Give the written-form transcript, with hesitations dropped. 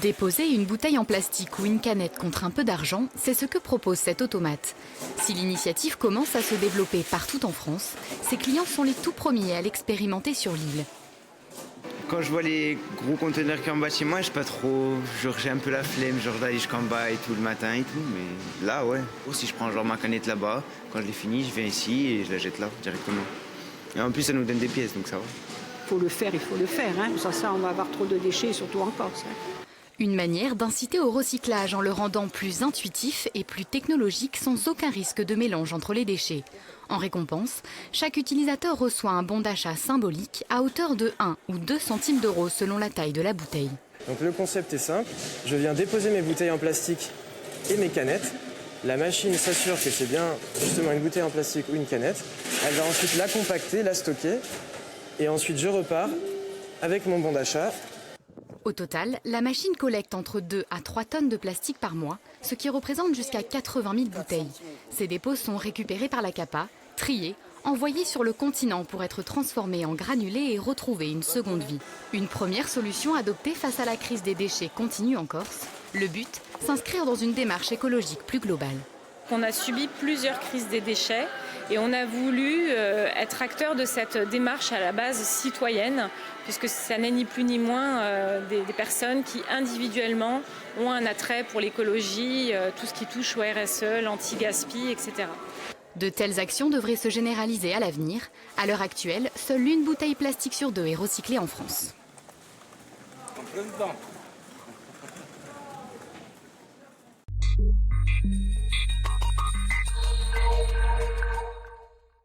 Déposer une bouteille en plastique ou une canette contre un peu d'argent, c'est ce que propose cet automate. Si l'initiative commence à se développer partout en France, ses clients sont les tout premiers à l'expérimenter sur l'île. Quand je vois les gros conteneurs qui sont en bas de chez moi, je sais pas trop, j'ai un peu la flemme d'aller jusqu'en bas et tout le matin et tout, mais là ouais. Ou si je prends ma canette là-bas, quand je l'ai finie, je viens ici et je la jette là directement. Et en plus ça nous donne des pièces, donc ça va. Il faut le faire. Hein. Sans ça, on va avoir trop de déchets, surtout en Corse. Hein. Une manière d'inciter au recyclage en le rendant plus intuitif et plus technologique sans aucun risque de mélange entre les déchets. En récompense, chaque utilisateur reçoit un bon d'achat symbolique à hauteur de 1 ou 2 centimes d'euros selon la taille de la bouteille. Donc le concept est simple, je viens déposer mes bouteilles en plastique et mes canettes. La machine s'assure que c'est bien justement une bouteille en plastique ou une canette. Elle va ensuite la compacter, la stocker et ensuite je repars avec mon bon d'achat. Au total, la machine collecte entre 2 à 3 tonnes de plastique par mois, ce qui représente jusqu'à 80 000 bouteilles. Ces dépôts sont récupérés par la CAPA, triés, envoyés sur le continent pour être transformés en granulés et retrouver une seconde vie. Une première solution adoptée face à la crise des déchets continue en Corse. Le but, s'inscrire dans une démarche écologique plus globale. On a subi plusieurs crises des déchets et on a voulu être acteur de cette démarche à la base citoyenne, puisque ça n'est ni plus ni moins des personnes qui individuellement ont un attrait pour l'écologie, tout ce qui touche au RSE, l'anti-gaspi, etc. De telles actions devraient se généraliser à l'avenir. À l'heure actuelle, seule une bouteille plastique sur 2 est recyclée en France. En plein dedans.